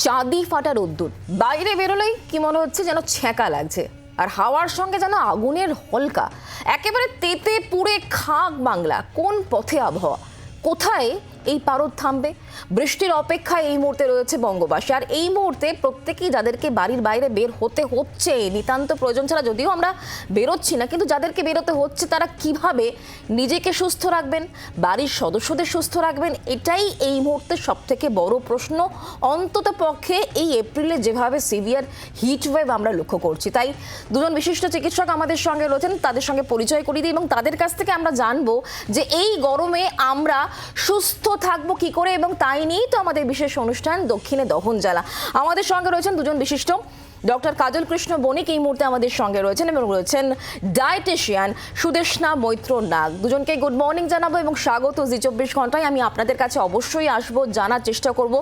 চাঁদি ফাটা রোদ্দুর, বাইরে বেরোলেই কি মনে হচ্ছে যেন ছ্যাঁকা লাগছে, আর হাওয়ার সঙ্গে যেন আগুনের হলকা। একেবারে তেতে পুড়ে খাক বাংলা। কোন পথে আবহাওয়া, কোথায় এই পারদ থামবে? বৃষ্টির অপেক্ষায় এই মুহূর্তে রয়েছে বঙ্গবাসী। আর এই মুহূর্তে প্রত্যেকেই যাদেরকে বাড়ির বাইরে বের হতে হচ্ছে নিতান্ত প্রয়োজন ছাড়া, যদিও আমরা বেরোচ্ছি না, কিন্তু যাদেরকে বেরোতে হচ্ছে তারা কিভাবে নিজেকে সুস্থ রাখবেন, বাড়ির সদস্যদের সুস্থ রাখবেন, এটাই এই মুহূর্তে সব থেকে বড় প্রশ্ন। অন্তত পক্ষে এই এপ্রিলে যেভাবে সিভিয়ার হিট ওয়েভ আমরা লক্ষ্য করছি, তাই দুজন বিশিষ্ট চিকিৎসক আমাদের সঙ্গে রয়েছেন, তাদের সঙ্গে পরিচয় করিয়ে দিই এবং তাদের কাছ থেকে আমরা জানবো যে এই গরমে আমরা সুস্থ থাকবো কি করে, এবং তাই নিয়েই তো আমাদের বিশেষ অনুষ্ঠান দক্ষিণে দহন জ্বালা। আমাদের সঙ্গে রয়েছেন দুজন বিশিষ্ট, ডক্টর কাজল কৃষ্ণ বণিক এই মুহূর্তে আমাদের সঙ্গে রয়েছেন, এবং রয়েছেন ডায়েটিশিয়ান সুদেষ্ণা মৈত্র নাগ। দুজনকে গুড মর্নিং জানাবো এবং স্বাগত জি24 ঘন্টায়। আমি আপনাদের কাছে অবশ্যই আসবো, জানার চেষ্টা করব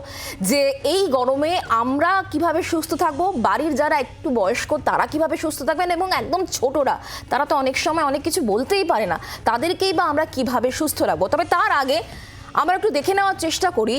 যে এই গরমে আমরা কিভাবে সুস্থ থাকবো, বাড়ির যারা একটু বয়স্ক তারা কিভাবে সুস্থ থাকবেন, এবং একদম ছোটরা, তারা তো অনেক সময় অনেক কিছু বলতেই পারে না, তাদেরকেই বা আমরা কিভাবে সুস্থ রাখবো। তবে তার আগে আমরা একটু দেখে নেওয়ার চেষ্টা করি,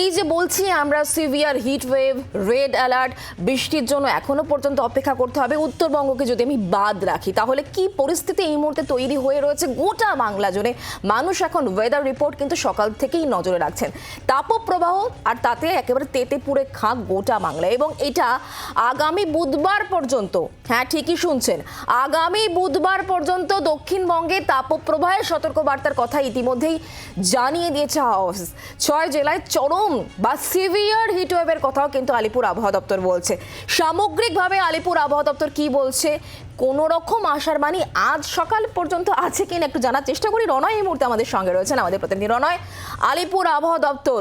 এই যে বলছি আমরা severe heat wave, red alert, বৃষ্টির জন্য এখনো পর্যন্ত অপেক্ষা করতে হবে। উত্তরবঙ্গকে যদি আমি বাদ রাখি, তাহলে কি পরিস্থিতি এই মুহূর্তে তৈরি হয়ে রয়েছে গোটা বাংলা জুড়ে? মানুষ এখন ওয়েদার রিপোর্ট কিন্তু সকাল থেকেই নজরে রাখছেন। তাপপ্রবাহ, আর তাতে একেবারে তেতে পুড়ে খাক গোটা বাংলা, এবং এটা আগামী বুধবার পর্যন্ত। হ্যাঁ, ঠিকই শুনছেন, আগামী বুধবার পর্যন্ত দক্ষিণবঙ্গে তাপপ্রবাহের সতর্কবার্তার কথা ইতিমধ্যেই জানিয়ে দিয়েছে হাওয়া অফিস। 6 জেলায় চরম বা সিভিয়ার হিটওয়েভের কথাও কিন্তু আলিপুর আবহাওয়া দপ্তর বলছে। সামগ্রিকভাবে আলিপুর আবহাওয়া দপ্তর কি বলছে, কোন রকম আশার বাণী আজ সকাল পর্যন্ত আছে কিনা একটু জানার চেষ্টা করি। রনয় এই মুহূর্তে আমাদের সঙ্গে রয়েছেন, আমাদের প্রতিনিধি রনয়। আলিপুর আবহাওয়া দপ্তর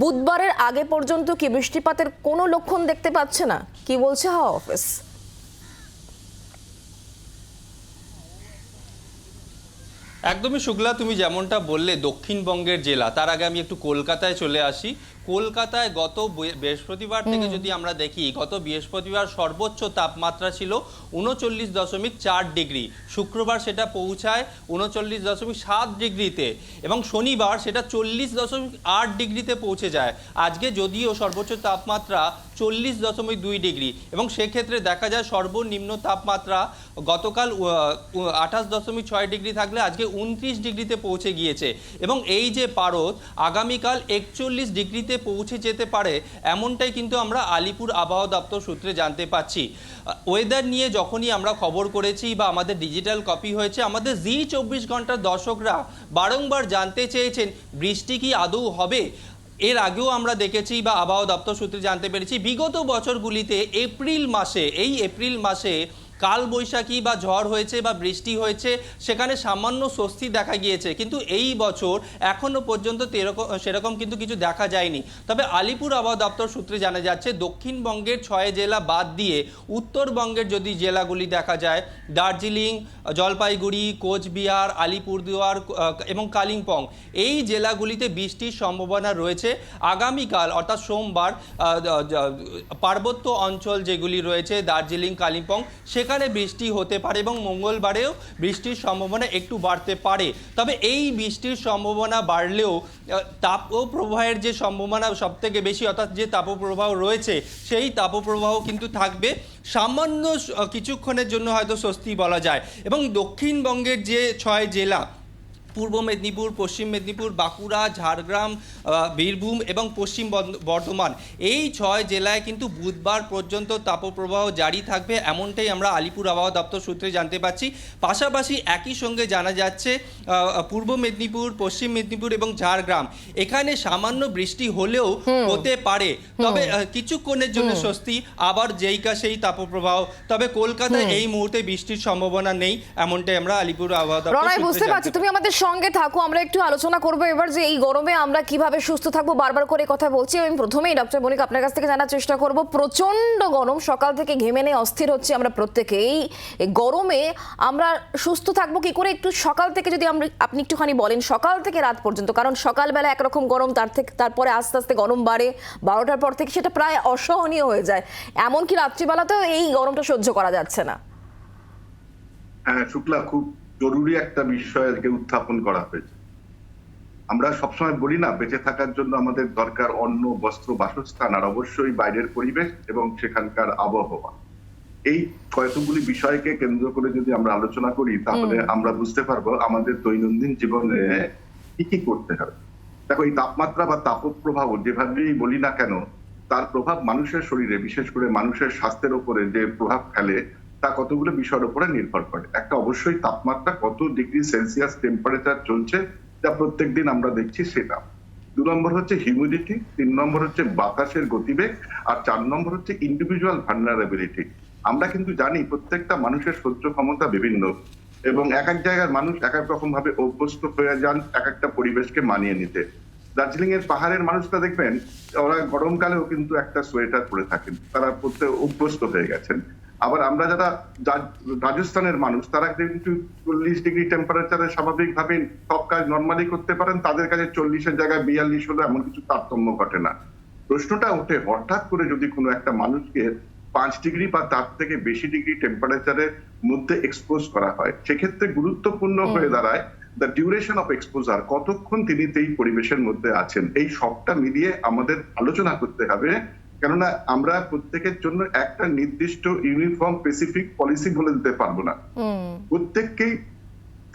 বুধবারের আগে পর্যন্ত কি বৃষ্টিপাতের কোনো লক্ষণ দেখতে পাচ্ছে না, কি বলছে হাওয়া অফিস? একদমই শুক্লা, তুমি যেমনটা বললে দক্ষিণবঙ্গের জেলা, তার আগে আমি একটু কলকাতায় চলে আসি। কলকাতায় গত বৃহস্পতিবার থেকে যদি আমরা দেখি, গত বৃহস্পতিবার সর্বোচ্চ তাপমাত্রা ছিল 39.4 ডিগ্রি, শুক্রবার সেটা পৌঁছায় 39.7 ডিগ্রিতে, এবং শনিবার সেটা 40.8 ডিগ্রিতে পৌঁছে যায়। আজকে যদিও সর্বোচ্চ তাপমাত্রা 40.2 ডিগ্রি, এবং সেক্ষেত্রে দেখা যায় সর্বনিম্ন তাপমাত্রা গতকাল 28.6 ডিগ্রি থাকলে আজকে 29 ডিগ্রিতে পৌঁছে গিয়েছে, এবং এই যে পারদ আগামীকাল 41 ডিগ্রিতে পৌঁছে যেতে পারে, এমনটাই কিন্তু আমরা আলিপুর আবহাওয়া দপ্তর সূত্রে জানতে পাচ্ছি। ওয়েদার নিয়ে যখনই আমরা খবর করেছি বা আমাদের ডিজিটাল কপি হয়েছে, আমাদের জি24 ঘন্টার দর্শকরা বারংবার জানতে চেয়েছেন বৃষ্টি কি আদৌ হবে। এর আগেও আমরা দেখেছি বা আবহাওয়া দপ্তর সূত্রে জানতে পেরেছি, বিগত বছরগুলিতে এই এপ্রিল মাসে কালবৈশাখী বা ঝড় হয়েছে বা বৃষ্টি হয়েছে, সেখানে সামান্য স্বস্তি দেখা গিয়েছে, কিন্তু এই বছর এখনো পর্যন্ত সেরকম কিন্তু কিছু দেখা যায়নি। তবে আলিপুর আবহাওয়া দপ্তর সূত্রে জানা যাচ্ছে দক্ষিণবঙ্গের 6 জেলা বাদ দিয়ে উত্তরবঙ্গের যদি জেলাগুলি দেখা যায়, দার্জিলিং, জলপাইগুড়ি, কোচবিহার, আলিপুরদুয়ার এবং কালিম্পং, এই জেলাগুলিতে বৃষ্টির সম্ভাবনা রয়েছে। আগামীকাল অর্থাৎ সোমবার পার্বত্য অঞ্চল যেগুলি রয়েছে দার্জিলিং, কালিম্পং, সেখানে বৃষ্টি হতে পারে, এবং মঙ্গলবারেও বৃষ্টির সম্ভাবনা একটু বাড়তে পারে। তবে এই বৃষ্টির সম্ভাবনা বাড়লেও তাপপ্রবাহের যে সম্ভাবনা সব থেকে বেশি, অর্থাৎ যে তাপপ্রবাহ রয়েছে সেই তাপপ্রবাহ কিন্তু থাকবে। সামান্য কিছুক্ষণের জন্য হয়তো স্বস্তি বলা যায়, এবং দক্ষিণবঙ্গের যে 6 জেলা, পূর্ব মেদিনীপুর, পশ্চিম মেদিনীপুর, বাঁকুড়া, ঝাড়গ্রাম, বীরভূম এবং পশ্চিম বর্ধমান, এই 6 জেলায় কিন্তু বুধবার পর্যন্ত তাপপ্রবাহ জারি থাকবে, এমনটাই আমরা আলিপুর আবহাওয়া দপ্তর সূত্রে জানতে পাচ্ছি। পাশাপাশি একই সঙ্গে জানা যাচ্ছে পূর্ব মেদিনীপুর, পশ্চিম মেদিনীপুর এবং ঝাড়গ্রাম, এখানে সামান্য বৃষ্টি হলেও হতে পারে, তবে কিছুক্ষণের জন্য স্বস্তি, আবার যেইকা সেই তাপপ্রবাহ। তবে কলকাতায় এই মুহূর্তে বৃষ্টির সম্ভাবনা নেই, এমনটাই আমরা আলিপুর আবহাওয়া দপ্তর সূত্রে বুঝতে পারছি। তুমি আমাদের সঙ্গে থাকো, আমরা একটু আলোচনা করবো এবার যে এই গরমে আমরা কিভাবে সুস্থ থাকবো, বারবার করে কথা বলছি। আমি প্রথমেই ডক্টর বণিক আপনার কাছ থেকে জানার চেষ্টা করব, প্রচন্ড গরম, সকাল থেকে ঘেমে নিয়ে অস্থির হচ্ছে আমরা প্রত্যেকে। এই গরমে আমরা সুস্থ থাকবো কি করে, একটু সকাল থেকে যদি আপনি একটুখানি বলেন, সকাল থেকে রাত পর্যন্ত, কারণ সকালবেলা একরকম গরম, তারপরে আস্তে আস্তে গরম বাড়ে, 12টার পর থেকে সেটা প্রায় অসহনীয় হয়ে যায়, এমনকি রাত্রিবেলাতেও এই গরমটা সহ্য করা যাচ্ছে না। হ্যাঁ শুক্লা, খুব জরুরি একটা বিষয়কে উত্থাপন করা হয়েছে। আমরা সবসময় বলি না, বেঁচে থাকার জন্য আমাদের দরকার অন্ন, বস্ত্র, বাসস্থান, আর অবশ্যই বাইরের পরিবেশ এবং সেখানকার আবহাওয়া। এই কয়েকগুলি বিষয়কে কেন্দ্র করে যদি আমরা আলোচনা করি, তাহলে আমরা বুঝতে পারবো আমাদের দৈনন্দিন জীবনে কি কি করতে হবে। দেখো, এই তাপমাত্রা বা তাপপ্রবাহ যেভাবেই বলি না কেন, তার প্রভাব মানুষের শরীরে, বিশেষ করে মানুষের স্বাস্থ্যের উপরে যে প্রভাব ফেলে, তা কতগুলো বিষয়ের উপরে নির্ভর করে। একটা অবশ্যই তাপমাত্রা, কত ডিগ্রি সেলসিয়াস টেম্পারেচার চলছে, যা প্রত্যেকদিন আমরা দেখছি সেটা। 2 নম্বর হচ্ছে হিউমিডিটি, 3 নম্বর হচ্ছে বাতাসের গতিবেগ, আর 4 নম্বর হচ্ছে ইন্ডিভিজুয়াল ভালনারেবিলিটি। আমরা কিন্তু জানি প্রত্যেকটা মানুষের সহ্য ক্ষমতা বিভিন্ন, এবং এক এক জায়গার মানুষ এক এক রকম ভাবে অভ্যস্ত হয়ে যান এক একটা পরিবেশকে মানিয়ে নিতে। দার্জিলিং এর পাহাড়ের মানুষরা দেখবেন, ওরা গরমকালেও কিন্তু একটা সোয়েটার পরে থাকেন, তারা পরতে অভ্যস্ত হয়ে গেছেন। আবার আমরা যারা রাজস্থানের মানুষ, তারা কিন্তু 40 ডিগ্রি টেম্পারেচারে স্বাভাবিকভাবে সব কাজ নর্মালি করতে পারেন, তাদের কাছে 40-এর জায়গায় 42 হলো এমন কিছু তারতম্য ঘটে না। প্রশ্নটা ওঠে, হঠাৎ করে যদি কোনো একটা মানুষকে 5 ডিগ্রি বা তার থেকে বেশি ডিগ্রি টেম্পারেচারের মধ্যে এক্সপোজ করা হয়, সেক্ষেত্রে গুরুত্বপূর্ণ হয়ে দাঁড়ায় দ্য ডিউরেশন অফ এক্সপোজার, কতক্ষণ তিনি এই পরিবেশের মধ্যে আছেন। এই সবটা মিলিয়ে আমাদের আলোচনা করতে হবে, কেননা আমরা প্রত্যেকের জন্য একটা নির্দিষ্ট ইউনিফর্ম স্পেসিফিক পলিসি বলে দিতে পারবো না। প্রত্যেককেই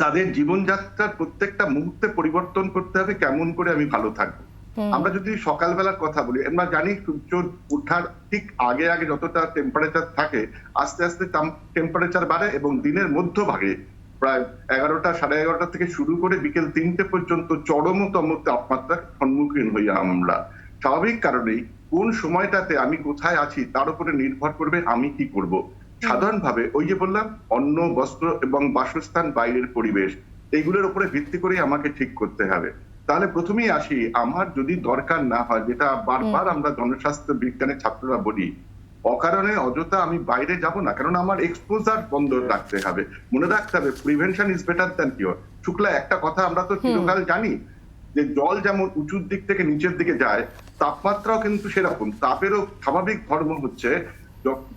তাদের জীবনযাত্রার প্রত্যেকটা মুহূর্তে পরিবর্তন করতে হবে, কেমন করে আমি ভালো থাকবো। আমরা যদি সকালবেলার কথা বলি, আমরা জানি সূর্য ওঠার ঠিক আগে আগে যতটা টেম্পারেচার থাকে, আস্তে আস্তে টেম্পারেচার বাড়ে, এবং দিনের মধ্যভাগে প্রায় 11টা, 11:30 থেকে শুরু করে বিকেল 3টে পর্যন্ত চরমতম তাপমাত্রার সম্মুখীন হই আমরা। স্বাভাবিক কারণেই কোন সময়টাতে আমি কোথায় আছি তার উপরে নির্ভর করবে আমি কি করব। সাধারণভাবে ওই যে বললাম, অন্ন, বস্ত্র এবং বাসস্থান, বাইরের পরিবেশ, এইগুলোর উপরে ভিত্তি করে আমাকে ঠিক করতে হবে। তাহলে প্রথমেই আসি, আমার যদি দরকার না হয়, যেটা বারবার আমরা জনস্বাস্থ্য বিজ্ঞানের ছাত্ররা বলি, অকারণে অযথা আমি বাইরে যাব না, কারণ আমার এক্সপোজার বন্ধ রাখতে হবে। মনে রাখতে হবে, prevention is better than cure. Shukla, একটা কথা আমরা তো চিরকাল জানি যে জল যেমন উঁচুর দিক থেকে নিচের দিকে যায়, তাপমাত্রাও কিন্তু সেরকম। তাপেরও স্বাভাবিক ধর্ম হচ্ছে,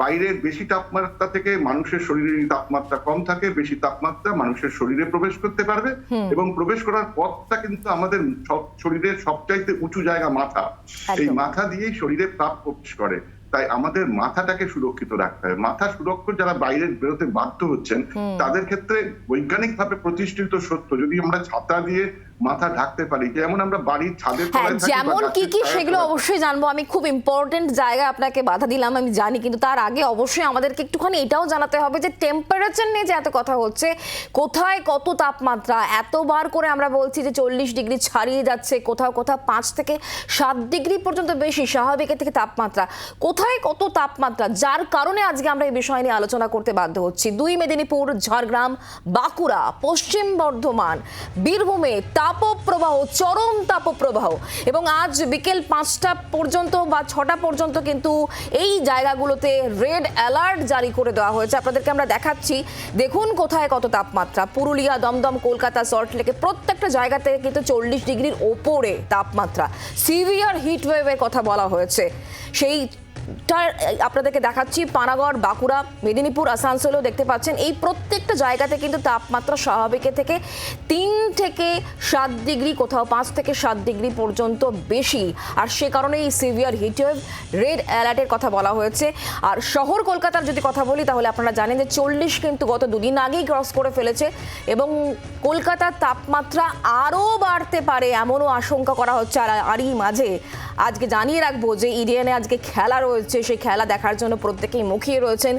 বাইরের বেশি তাপমাত্রা থেকে মানুষের শরীরের তাপমাত্রা কম থাকে, বেশি তাপমাত্রা মানুষের শরীরে প্রবেশ করতে পারবে, এবং প্রবেশ করার পথটা কিন্তু আমাদের শরীরের সবচাইতে উঁচু জায়গা মাথা। এই মাথা দিয়েই শরীরে তাপ প্রবেশ করে। তাই আমাদের মাথাটাকে সুরক্ষিত রাখতে হবে। মাথা সুরক্ষিত যারা বাইরে বেরোতে বাধ্য হচ্ছেন, তাদের ক্ষেত্রে বৈজ্ঞানিক ভাবে প্রতিষ্ঠিত সত্য, যদি আমরা ছাতা দিয়ে মাথা ঢাকতে পারি, যেমন আমরা বাড়ির ছাদের তলায় থাকি, যেমন কি কি সেগুলো অবশ্যই জানবো। আমি খুব ইম্পর্টেন্ট জায়গায় আপনাকে বাধা দিলাম, আমি জানি, কিন্তু তার আগে অবশ্যই আমাদেরকে একটুখানি এটাও জানাতে হবে যে টেম্পারেচার নিয়ে যে এত কথা হচ্ছে, কোথায় কত তাপমাত্রা, এতবার করে আমরা বলছি যে 40 ডিগ্রি ছাড়িয়ে যাচ্ছে, কোথাও কোথাও 5 থেকে 7 ডিগ্রি পর্যন্ত বেশি স্বাভাবিকের থেকে তাপমাত্রা, কোথায় কত তাপমাত্রা, যার কারণে আজকে আমরা এই বিষয় নিয়ে আলোচনা করতে বাধ্য হচ্ছি। 2 মেদিনীপুর, ঝাড়গ্রাম, বাঁকুড়া, পশ্চিম বর্ধমান, বীরভূমে তাপপ্রবাহ, চরম তাপপ্রবাহ, এবং আজ বিকেল 5টা পর্যন্ত বা 6টা পর্যন্ত কিন্তু এই জায়গাগুলোতে রেড অ্যালার্ট জারি করে দেওয়া হয়েছে। আপনাদেরকে আমরা দেখাচ্ছি, দেখুন কোথায় কত তাপমাত্রা। পুরুলিয়া, দমদম, কলকাতা, সল্টলেকে প্রত্যেকটা জায়গাতে কিন্তু 40 ডিগ্রির ওপরে তাপমাত্রা। সিভিয়ার হিট ওয়েভের কথা বলা হয়েছে, সেই আপনাদেরকে দেখাচ্ছি। পানাগড়, বাঁকুড়া, মেদিনীপুর, আসানসোলও দেখতে পাচ্ছেন, এই প্রত্যেকটা জায়গাতে কিন্তু তাপমাত্রা স্বাভাবিকের থেকে 3 থেকে 7 ডিগ্রি, কোথাও 5 থেকে 7 ডিগ্রি পর্যন্ত বেশি। আর সে কারণে এই সিভিয়ার হিটওয়েভ, রেড অ্যালার্টের কথা বলা হয়েছে। আর শহর কলকাতার যদি কথা বলি, তাহলে আপনারা জানেন যে 40 কিন্তু গত 2 দিন আগেই ক্রস করে ফেলেছে, এবং কলকাতার তাপমাত্রা আরও বাড়তে পারে এমনও আশঙ্কা করা হচ্ছে। আর আরই মাঝে আজকে জানিয়ে রাখবো যে ইডেনে আজকে খেলা রয়েছে, সেই খেলা দেখার জন্য প্রত্যেকেই মুখিয়ে রয়েছেন।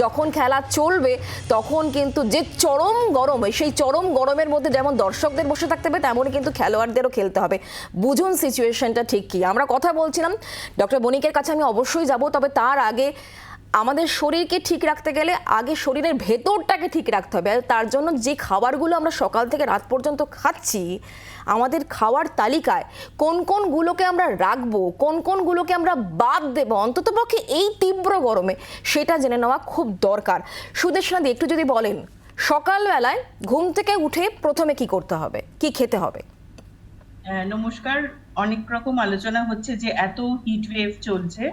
যখন খেলা চলবে তখন কিন্তু যে চরম গরম, সেই চরম গরমের মধ্যে যেমন দর্শকদের বসে থাকতে হবে, তেমনই কিন্তু খেলোয়াড়দেরও খেলতে হবে। বুঝুন সিচুয়েশনটা ঠিক কি। আমরা কথা বলছিলাম, ডক্টর বণিকের কাছে আমি অবশ্যই যাব, তবে তার আগে আমাদের শরীরকে ঠিক রাখতে গেলে আগে শরীরের ভেতরটাকে ঠিক রাখতে হবে। তার জন্য যে খাবারগুলো আমরা সকাল থেকে রাত পর্যন্ত খাচ্ছি, আমাদের খাওয়ার তালিকায় কোন কোনগুলোকে আমরা রাখবো, কোন কোনগুলোকে আমরা বাদ দেবো অন্ততপক্ষে এই তীব্র গরমে, সেটা জেনে নেওয়া খুব দরকার। সুদেশনাদি, একটু যদি বলেন, সকালবেলায় ঘুম থেকে উঠে প্রথমে কি করতে হবে, কি খেতে হবে? নমস্কার। অনেক রকম আলোচনা হচ্ছে যে এত হিট ওয়েভ চলছে,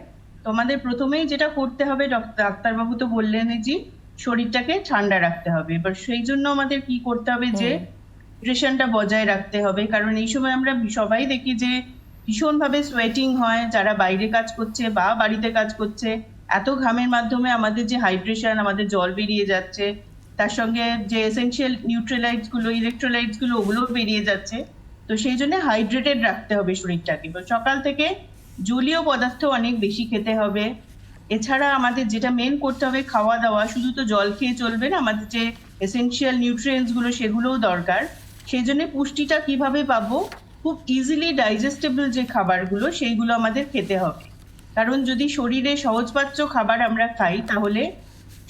তোমাদের প্রথমেই যেটা করতে হবে, ডাক্তারবাবু তো বললেন যে শরীরটাকে ঠান্ডা রাখতে হবে। এবার সেই জন্য আমাদের কি করতে হবে, যে হাইড্রেশনটা বজায় রাখতে হবে, কারণ এই সময় আমরা সবাই দেখি যে ভীষণভাবে সোয়েটিং হয় যারা বাইরে কাজ করছে বা বাড়িতে কাজ করছে। এত ঘামের মাধ্যমে আমাদের যে হাইড্রেশন, আমাদের জল বেরিয়ে যাচ্ছে, তার সঙ্গে যে এসেনশিয়াল নিউট্রিলাইটস গুলো, ইলেকট্রোলাইটস গুলো, ওগুলো বেরিয়ে যাচ্ছে। তো সেই জন্য হাইড্রেটেড রাখতে হবে শরীরটাকে। সকাল থেকে জলীয় পদার্থ অনেক বেশি খেতে হবে। এছাড়া আমাদের যেটা মেন করতে হবে, খাওয়া দাওয়া, শুধু তো জল খেয়ে চলবে না, আমাদের যে এসেনশিয়াল নিউট্রিয়েন্টস গুলো সেগুলোও দরকার। সেই জন্য পুষ্টিটা কিভাবে পাবো, খুব ইজিলি ডাইজেস্টেবল যে খাবারগুলো সেইগুলো আমাদের খেতে হবে। কারণ যদি শরীরে সহজপাচ্য খাবার আমরা খাই তাহলে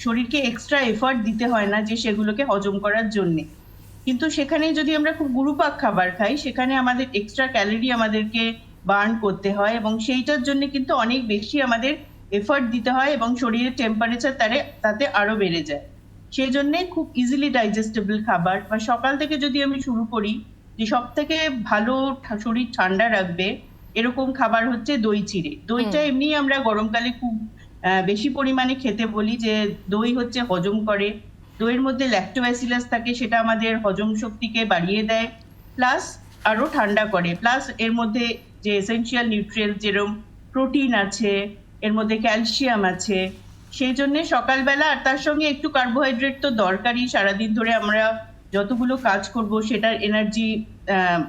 শরীরকে এক্সট্রা এফর্ট দিতে হয় না যে সেগুলোকে হজম করার জন্যে। কিন্তু সেখানে যদি আমরা খুব গুরুপাক খাবার খাই সেখানে আমাদের এক্সট্রা ক্যালোরি আমাদেরকে বার্ন করতে হয় এবং সেইটার জন্য কিন্তু অনেক বেশি আমাদের এফর্ট দিতে হয় এবং শরীরের টেম্পারেচার তাতে আরো বেড়ে যায়। সেই জন্য খুব ইজিলি ডাইজেস্টেবল খাবার বা সকাল থেকে যদি আমি শুরু করি, যে সব থেকে ভালো শরীর ঠান্ডা রাখবে এরকম খাবার হচ্ছে দই চিড়ে। দইটা এমনি আমরা গরমকালে খুব বেশি পরিমাণে খেতে বলি, যে দই হচ্ছে হজম করে। দইয়ের মধ্যে ল্যাক্টোব্যাসিলাস থাকে, সেটা আমাদের হজম শক্তিকে বাড়িয়ে দেয়, প্লাস আরো ঠান্ডা করে। প্লাস এর মধ্যে যে এসেনশিয়াল নিউট্রিয়েন্টস যেরকম প্রোটিন আছে, এর মধ্যে ক্যালসিয়াম আছে। সেই জন্য সকালবেলা, আর তার সঙ্গে একটু কার্বোহাইড্রেট তো দরকারই। সারাদিন ধরে আমরা যতগুলো কাজ করব সেটার এনার্জি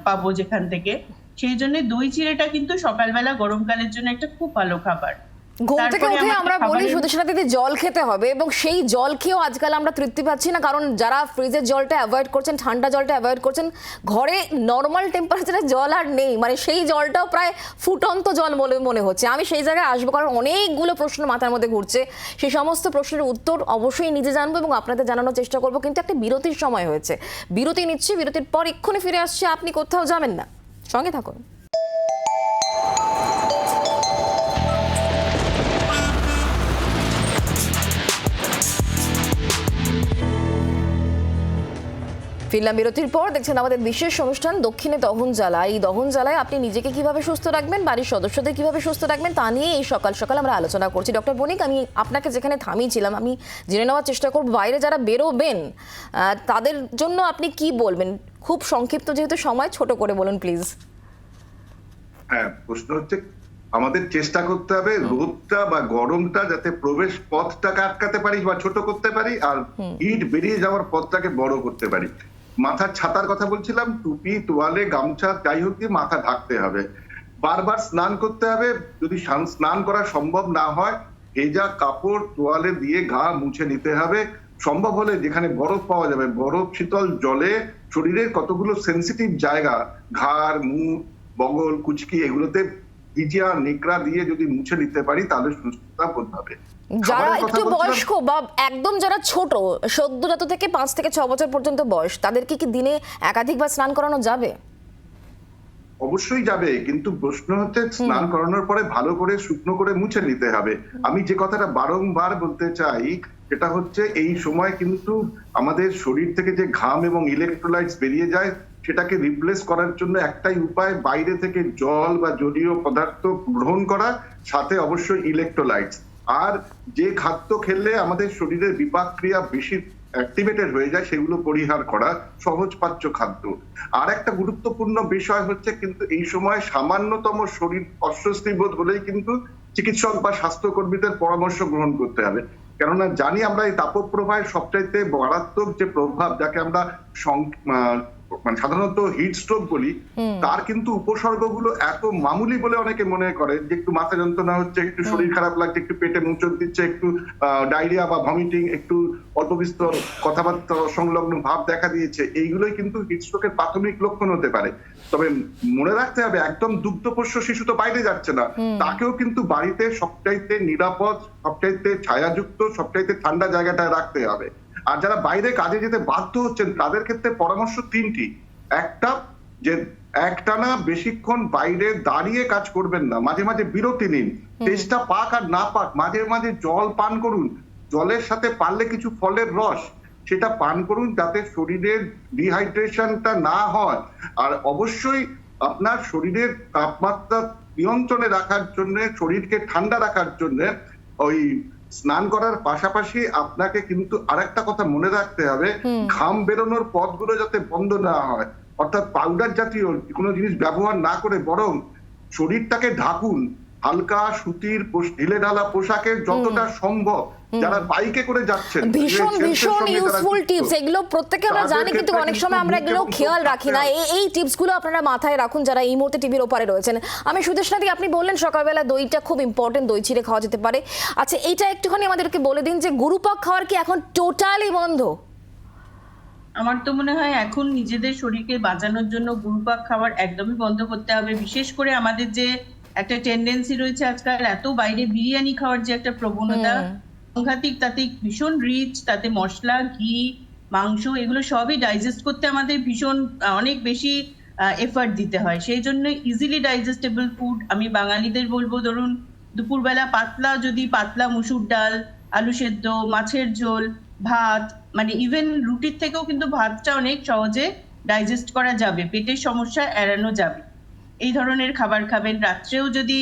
পাবো যেখান থেকে। সেই জন্য দই চিড়েটা কিন্তু সকালবেলা গরমকালের জন্য একটা খুব ভালো খাবার। ঘুম থেকে তারপরে উঠে আমাদের আমরা বলি খাবারের- শুধু সেটা দিদি জল খেতে হবে, এবং সেই জল খেয়েও আজকাল আমরা তৃপ্তি পাচ্ছি না, কারণ যারা ফ্রিজের জলটা অ্যাভয়েড করছেন, ঠান্ডা জলটা অ্যাভয়েড করছেন, ঘরে নর্মাল টেম্পারেচারে জল আর নেই, মানে সেই জলটাও প্রায় ফুটন্ত জল বলে মনে হচ্ছে। আমি সেই জায়গায় আসবো, কারণ অনেকগুলো প্রশ্ন মাথার মধ্যে ঘুরছে। সেই সমস্ত প্রশ্নের উত্তর অবশ্যই নিজে জানবো এবং আপনাদের জানানোর চেষ্টা করবো। কিন্তু একটা বিরতির সময় হয়েছে, বিরতি নিচ্ছি, বিরতির পর এক্ষুনি ফিরে আসছি। আপনি কোথাও যাবেন না, সঙ্গে থাকুন। ফিরলাম বিরতির পর। দেখছেন আমাদের বিশেষ অনুষ্ঠান দক্ষিণে দহন জ্বালা। এই দহন জ্বালায় আপনি নিজেকে কিভাবে সুস্থ রাখবেন, বাড়ির সদস্যদের কিভাবে সুস্থ রাখবেন, তা নিয়ে এই সকাল সকাল আমরা আলোচনা করছি। ডক্টর বণিক, আমি আপনাকে যেখানে থামিয়েছিলাম আমি জেনে নেওয়ার চেষ্টা করব, বাইরে যারা বেরোবেন তাদের জন্য আপনি কি বলবেন? খুব সংক্ষিপ্ত যেহেতু সময়, ছোট করে বলুন প্লিজ। হ্যাঁ, প্রশ্ন হচ্ছে আমাদের চেষ্টা করতে হবে রোদটা বা গরমটা যাতে প্রবেশ পথটাকে আটকাতে পারি বা ছোট করতে পারি, আর হিট বেরিয়ে যাওয়ার পথটাকে বড় করতে পারি। মাথার ছাতার কথা বলছিলাম, টুপি, তোয়ালে, গামছা যাই হোক দিয়ে মাথা ঢাকতে হবে। বারবার স্নান করতে হবে। যদি স্নান করা সম্ভব না হয়, ভেজা কাপড় তোয়ালে দিয়ে গা মুছে নিতে হবে। সম্ভব হলে যেখানে বরফ পাওয়া যাবে, বরফ শীতল জলে শরীরের কতগুলো সেন্সিটিভ জায়গা, ঘাড়, মুখ, বগল, কুচকি, এগুলোতে ভিজিয়া নিকড়া দিয়ে যদি মুছে নিতে পারি তাহলে সুস্থতা বোধ হবে। যারা খাবারের কথা একটু বলছিলাম, বয়স্ক বা একদম যারা ছোট, সদ্যজাত থেকে 5 থেকে 6 বছর পর্যন্ত বয়স, তাদেরকে কি দিনে একাধিকবার স্নান করানো যাবে? অবশ্যই যাবে, কিন্তু প্রশ্ন হচ্ছে স্নান করানোর পরে ভালো করে শুকনো করে মুছে নিতে হবে। আমি যে কথাটা বারংবার বলতে চাই সেটা হচ্ছে এই সময় কিন্তু আমাদের শরীর থেকে যে ঘাম এবং ইলেকট্রোলাইটস বেরিয়ে যায় সেটাকে রিপ্লেস করার জন্য একটাই উপায়, বাইরে থেকে জল বা জলীয় পদার্থ গ্রহণ করা, সাথে অবশ্যই ইলেকট্রোলাইটস। আর যে খাদ্য খেলে আমাদের শরীরের বিপাক ক্রিয়া বেশি অ্যাক্টিভেটেড হয়ে যায় সেগুলো পরিহার করা, সহজপাচ্য খাদ্য। আর একটা গুরুত্বপূর্ণ বিষয় হচ্ছে কিন্তু এই সময় সামান্যতম শরীর অস্বস্তি বোধ হলেই কিন্তু চিকিৎসক বা স্বাস্থ্যকর্মীদের পরামর্শ গ্রহণ করতে হবে। কেননা জানি আমরা এই তাপপ্রবাহের সবচাইতে মারাত্মক যে প্রভাব, যাকে আমরা মানে সাধারণত হিট স্ট্রোক বলি, তার কিন্তু উপসর্গগুলো এত মামুলি বলে অনেকে মনে করে, যে একটু মাথা যন্ত্রণা হচ্ছে, একটু শরীর খারাপ লাগছে, একটু পেটে মুচড় দিচ্ছে, একটু ডায়রিয়া বা ভমিটিং, একটু অল্প বিস্তর কথাবার্তা সংলগ্ন ভাব দেখা দিয়েছে, এইগুলোই কিন্তু হিট স্ট্রোকের প্রাথমিক লক্ষণ হতে পারে। তবে মনে রাখতে হবে, একদম দুগ্ধপোষ্য শিশু তো বাইরে যাচ্ছে না, তাকেও কিন্তু বাড়িতে সবচাইতে নিরাপদ, সবচাইতে ছায়াযুক্ত, সবচাইতে ঠান্ডা জায়গাটায় রাখতে হবে। আর যারা বাইরে কাজে যেতে বাধ্য হচ্ছেন তাদের ক্ষেত্রে পরামর্শ 3টি। একটা, যে একটানা বেশিক্ষণ বাইরে দাঁড়িয়ে কাজ করবেন না, মাঝে মাঝে বিরতি নিন। তেষ্টা পাক আর না পাক মাঝে মাঝে জল পান করুন, জলের সাথে পারলে কিছু ফলের রস সেটা পান করুন, যাতে শরীরের ডিহাইড্রেশনটা না হয়। আর অবশ্যই আপনার শরীরের তাপমাত্রা নিয়ন্ত্রণে রাখার জন্য, শরীরকে ঠান্ডা রাখার জন্য ওই স্নান করার পাশাপাশি আপনাকে কিন্তু আরেকটা কথা মনে রাখতে হবে, ঘাম বেরোনোর পথগুলো যাতে বন্ধ না হয়, অর্থাৎ পাউডার জাতীয় কোনো জিনিস ব্যবহার না করে বরং শরীরটাকে ঢাকুন হালকা সুতির ঢিলে ঢালা পোশাকের যতটা সম্ভব। যারা বাইকে করে যাচ্ছেন, ভীষণ ভীষণ ইউজফুল টিপস, এগুলো প্রত্যেকে আমরা জানি, কিন্তু অনেক সময় আমরা এগুলো খেয়াল রাখি না। এই টিপসগুলো আপনারা মাথায় রাখুন যারা এই মুহূর্তে টিভির ওপারে রয়েছেন। আমি সুদেশনাদি, আপনি বললেন সকালবেলা দইটা খুব ইম্পর্টেন্ট, দই চিড়ে খাওয়া যেতে পারে। আচ্ছা, এইটা একটুখানি আমাদেরকে বলে দিন যে গুরুপাক খাওয়ার কি এখন টোটালি বন্ধ? আমার তো মনে হয় এখন নিজেদের শরীরকে বাঁচানোর জন্য গুরুপাক খাবার একদমই বন্ধ করতে হবে। বিশেষ করে আমাদের যে একটা টেন্ডেন্সি রয়েছে আজকাল, এত বাইরে বিরিয়ানি খাওয়ার যে একটা প্রবণতা, সাংঘাতিক, তাতে ভীষণ রিচ, তাতে মশলা, ঘি, মাংস, এগুলো সবই ডাইজেস্ট করতে আমাদের ভীষণ অনেক বেশি এফার্ট দিতে হয়। সেই জন্য ইজিলি ডাইজেস্টেবল ফুড আমি বাঙালিদের বলবো, ধরুন দুপুরবেলা পাতলা মুসুর ডাল, আলু সেদ্ধ, মাছের ঝোল, ভাত, মানে ইভেন রুটির থেকেও কিন্তু ভাতটা অনেক সহজে ডাইজেস্ট করা যাবে, পেটের সমস্যা এড়ানো যাবে। এই ধরনের খাবার খাবেন। রাত্রেও যদি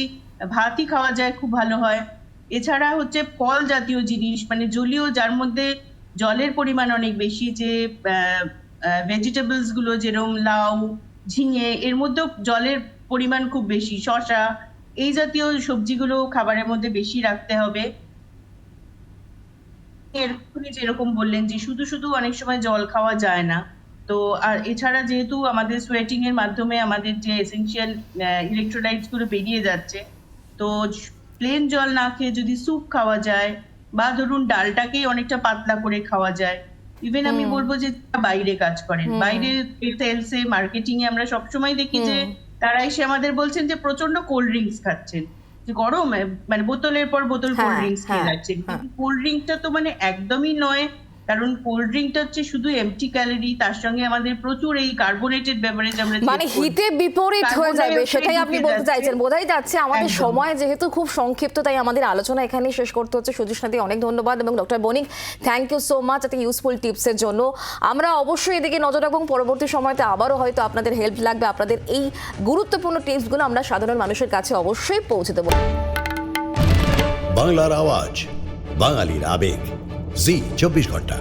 ভাতই খাওয়া যায় খুব ভালো হয়। এছাড়া হচ্ছে ফল জাতীয় জিনিস, মানে জলীয়, যার মধ্যে জলের পরিমাণ অনেক বেশি, যে ভেজিটেবলস গুলো যেরকম লাউ, ঝিঙে, এর মধ্যেও জলের পরিমাণ খুব বেশি, শসা, এই জাতীয় সবজিগুলো খাবারের মধ্যে বেশি রাখতে হবে। এরকমই যেরকম বললেন যে শুধু শুধু অনেক সময় জল খাওয়া যায় না, তো আর এছাড়া যেহেতু আমাদের সোয়েটিং এর মাধ্যমে আমাদের যে এসেনশিয়াল ইলেকট্রোলাইটস গুলো বেরিয়ে যাচ্ছে, তো প্লেন জল না খেয়ে যদি স্যুপ খাওয়া যায়, বা ধরুন ডালটাকেই অনেকটা পাতলা করে খাওয়া যায়। ইভেন আমি বলবো যে বাইরে কাজ করেন, বাইরে সেলসে, মার্কেটিং এ আমরা সবসময় দেখি যে তারা এসে আমাদের বলছেন যে প্রচন্ড কোল্ড ড্রিঙ্কস খাচ্ছেন, যে গরম, মানে বোতলের পর বোতল কোল্ড ড্রিঙ্কস খেয়ে যাচ্ছেন। কিন্তু কোল্ড ড্রিঙ্কটা তো মানে একদমই নয়, কারণ কোল্ড ড্রিঙ্কটা হচ্ছে শুধু এমটি ক্যালোরি, তার সঙ্গে আমাদের প্রচুর এই কার্বোনেটেড বেভারেজ আমরা মানে হিতে বিপরীত হয়ে যাবে, সেটাই আপনি বলতে চাইছেন, বোঝাই যাচ্ছে। আমাদের সময় যেহেতু খুব সংক্ষিপ্ত, তাই আমাদের আলোচনা এখানেই শেষ করতে হচ্ছে। সুদেশনাদি, অনেক ধন্যবাদ, এবং doctor Banik, thank you so much এত ইউজফুল টিপসের জন্য। আমরা অবশ্যই এদিকে নজর রাখবো, পরবর্তী সময়তে আবারও হয়তো আপনাদের হেল্প লাগবে। আপনাদের এই গুরুত্বপূর্ণ টিপসগুলো আমরা সাধারণ মানুষের কাছে অবশ্যই পৌঁছে দেবো। বাংলার আওয়াজ, বাঙালির আবেগ, জি 24 ঘন্টা।